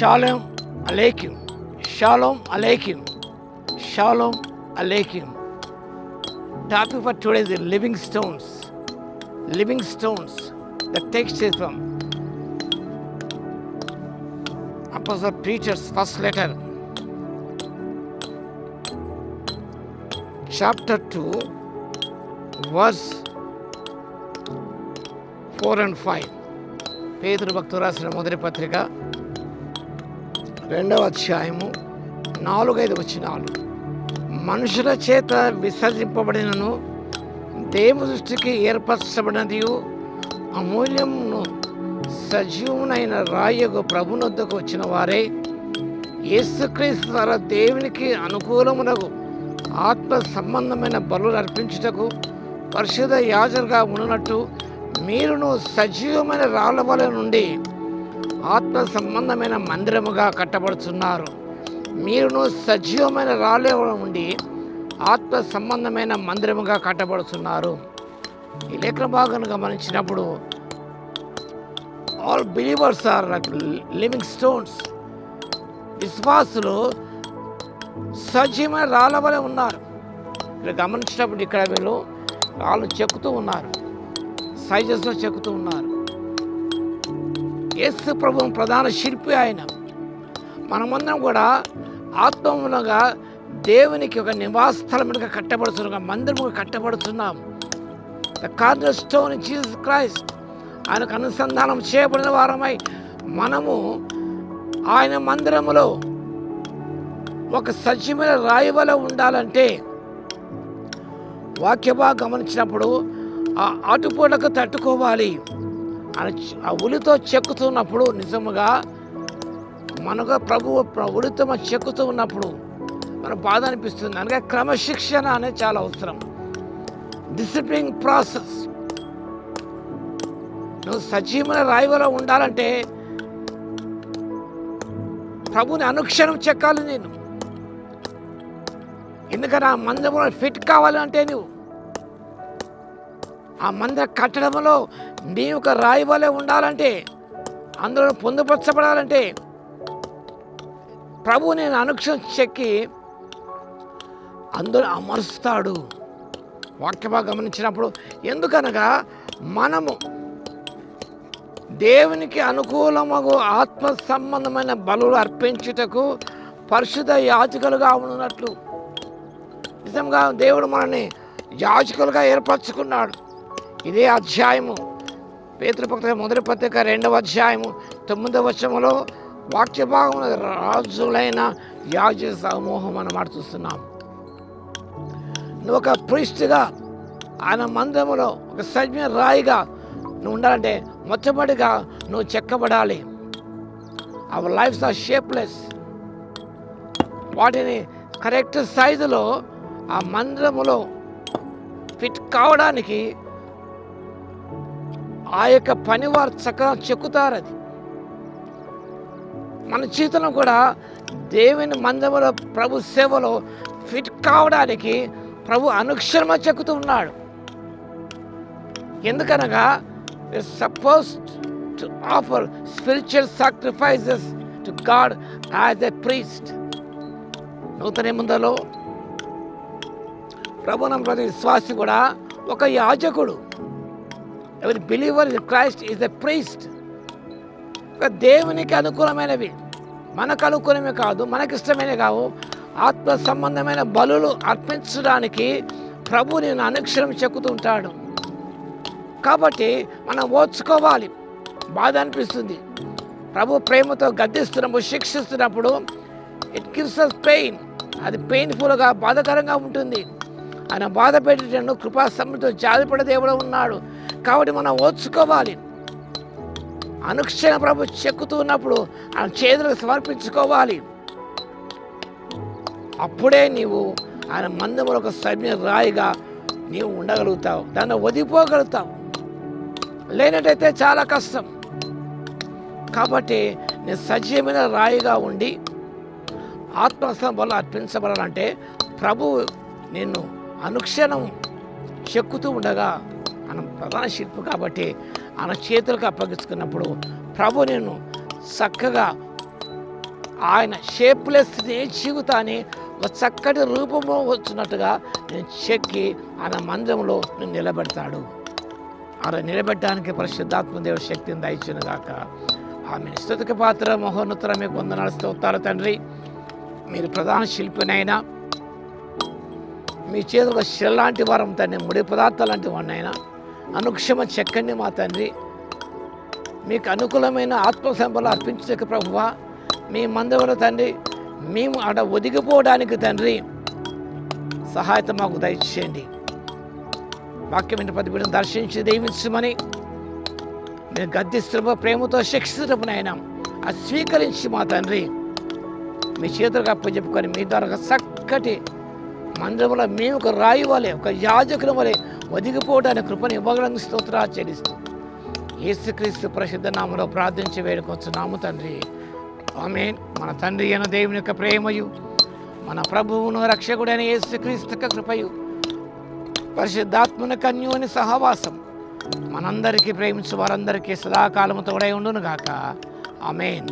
Shalom Aleichem. Shalom Aleichem. Shalom Aleichem. Topic for today is the living stones. Living stones. The text is from Apostle Peter's first letter, chapter 2, verse 4 and 5. పేతురు భక్తుడు రాసిన మొదటి పత్రిక 2వ అధ్యాయము 4-5 వచనాలు. మనుషుల చేత విసర్జింపబడినను దేవుని దృష్టికి ఏర్పరచబడినది అమూల్యమును సజీవునైన రాయగు ప్రభునొద్దకు వచ్చిన వారే యేసుక్రీస్తు ద్వారా దేవునికి అనుకూలమునకు ఆత్మ సంబంధమైన బలులు అర్పించుటకు పరిశుద్ధ యాజకులుగా ఉన్నట్టు మీరును సజీవమైన రాళ్ల వలె నుండి ఆత్మ సంబంధమైన మందిరముగా కట్టబడుతున్నారు. మీరును సజీవమైన రాళ్ల నుండి ఆత్మ సంబంధమైన మందిరముగా కట్టబడుతున్నారు. ఈ లేఖన భాగాన్ని గమనించినప్పుడు all believers are like living stones. విశ్వాసులు సజీవమైన రాళ్ల వలె ఉన్నారు. ఇక్కడ గమనించినప్పుడు ఇక్కడ వీళ్ళు రాళ్ళు చెక్కుతూ ఉన్నారు, సైజెస్లో చెక్కుతూ ఉన్నారు. యేసు ప్రభువు ప్రధాన శిల్పి ఆయన. మనమందరం కూడా ఆత్మములుగా దేవునికి ఒక నివాస స్థలముగా కట్టబడుతున్నాం, మందిరముగా కట్టబడుతున్నాం. The corner stone Jesus Christ. ఆయనకు అనుసంధానం చేయబడిన వారమై మనము ఆయన మందిరములో ఒక సజీవమైన రాయి వలె ఉండాలంటే వాక్యభా గమనించినప్పుడు ఆ అటుపోటకు తట్టుకోవాలి. ఆ ఉలితో చెక్కుతున్నప్పుడు నిజముగా మనకు ప్రభువు ఉలితో చెక్కుతూ ఉన్నప్పుడు మనకు బాధ అనిపిస్తుంది. అనగా క్రమశిక్షణ అనేది చాలా అవసరం. Discipline process. నువ్వు సజీవమైన రాయి వలె ఉండాలంటే ప్రభుని అనుక్షణం చెక్కాలి నేను. ఎందుకని ఆ మందిరంలో ఫిట్ కావాలంటే నువ్వు ఆ మందిర కట్టడంలో నీ ఒక రాయి వలె ఉండాలంటే, అందులో పొందుపరచబడాలంటే ప్రభు నేను అనుక్షణం చెక్కి అందులో అమరుస్తాడు. వాక్యభా గమనించినప్పుడు ఎందుకనగా మనము దేవునికి అనుకూలమగు ఆత్మ సంబంధమైన బలులు అర్పించుటకు పరిశుద్ధ యాజకులుగా ఉన్నట్లు. నిజంగా దేవుడు మనల్ని యాజకులుగా ఏర్పరచుకున్నాడు. ఇదే అధ్యాయము పేతురు పత్రిక మొదటి పత్రిక 2వ అధ్యాయము 9వ వచనములో వాక్య భాగం రాజులైన యాజక సమూహం అన్నమాట చూస్తున్నాం. నువ్వు ఒక ప్రీస్ట్గా ఆయన మందిరములో ఒక సజీవ రాయిగా నువ్వు ఉండాలంటే మొట్టమొదటిగా నువ్వు చెక్కబడాలి. Our lives are shapeless. వాటిని కరెక్ట్ సైజులో ఆ మందిరములో ఫిట్ కావడానికి ఆ యొక్క పనివారు చక్కగా చెక్కుతారు. అది మన జీవితంలో కూడా దేవుని మందిరంలో ప్రభు సేవలో ఫిట్ కావడానికి ప్రభు అనుక్షణంగా చెక్కుతూ ఉన్నాడు. ఎందుకనగా supposed to offer spiritual sacrifices to God as a priest. నూతన నిబంధనలో ప్రభు నమ్మిన ప్రతి విశ్వాసి కూడా ఒక యాజకుడు. ఎవరి believer in Christ is a priest. ఒక దేవునికి అనుకూలమైనవి, మనకు అనుకూలమే కాదు, మనకిష్టమైనవి కావు, ఆత్మ సంబంధమైన బలులు అర్పించడానికి ప్రభు నేను అనుక్షణం చెక్కుతూ ఉంటాడు. కాబట్టి మనం ఓర్చుకోవాలి. బాధ అనిపిస్తుంది. ప్రభు ప్రేమతో గద్దిస్తున్నప్పుడు, శిక్షిస్తున్నప్పుడు ఇట్ గివ్స్ us పెయిన్. అది పెయిన్ఫుల్గా బాధాకరంగా ఉంటుంది. ఆయన బాధ పెట్టేటను కృపా సమృద్ధితో జాలిపడే దేవుడు ఉన్నాడు. కాబట్టి మనం ఓర్చుకోవాలి. అనుక్షణ ప్రభు చెక్కుతూ ఉన్నప్పుడు ఆయన చేతులకు సమర్పించుకోవాలి. అప్పుడే నీవు ఆయన మందిరంలో ఒక సజీవ రాయిగా నీవు ఉండగలుగుతావు, దాన్ని వదిలిపోగలుగుతావు. లేనట్టయితే చాలా కష్టం. కాబట్టి నేను సజీవమైన రాయిగా ఉండి ఆత్మస్థం వల్ల అర్పించబడాలంటే ప్రభు నిన్ను అనుక్షణం చెక్కుతూ ఉండగా ఆయన ప్రధాన శిల్పి కాబట్టి ఆయన చేతులకు అప్పగించుకున్నప్పుడు ప్రభు నిన్ను చక్కగా ఆయన షేప్లెస్ జీవితాన్ని ఒక చక్కటి రూపంలో వచ్చినట్టుగా నేను చెక్కి ఆయన మందిరంలో నేను నిలబెడతాడు. అలా నిలబెట్టడానికి పరిశుద్ధాత్మ దేవుడి శక్తిని దయచును గాక. ఆమె స్తుతికి పాత్ర మహోన్నతర మీకు వందనాలు స్తోత్రాలు తండ్రి. మీరు ప్రధాన శిల్పినైనా, మీ చేతుల శిల్లాంటి వారం తండ్రి, ముడి పదార్థాలు లాంటి వాడినైనా అనుక్షమ చెక్కండి మా తండ్రి. మీకు అనుకూలమైన ఆత్మ సంపదలు అర్పించక ప్రభువా, మీ మందిరంలో తండ్రి మేము అక్కడ ఒదిగిపోవడానికి తండ్రి సహాయత మాకు దయచేయండి. వాక్యమైన ప్రతిబిడ్డను దర్శించి దీవించమని మీరు గద్దిస్తున్న ప్రేమతో శిక్షించటమునైనా అది స్వీకరించి మా తండ్రి మీ చేతులకు అప్పచెప్పుకొని మీ ద్వారా ఒక చక్కటి మందిరంలో మేము ఒక రాయి వలె, ఒక యాజకుల వలె ఒదిగిపోవడానికి కృపను ఇవ్వగలని స్తోత్రాలు చెల్లిస్తూ యేసుక్రీస్తు పరిశుద్ధ నామములో ప్రార్థించి వేడుకొంచున్నాము తండ్రి. ఆమేన్. మన తండ్రి అయిన దేవుని యొక్క ప్రేమయు, మన ప్రభువును రక్షకుడైన యేసుక్రీస్తు యొక్క కృపయు, పరిశుద్ధాత్మని కన్యుని సహవాసం మనందరికీ, ప్రేమించు వారందరికీ సదాకాలము తోడై ఉండును గాక. ఆమేన్.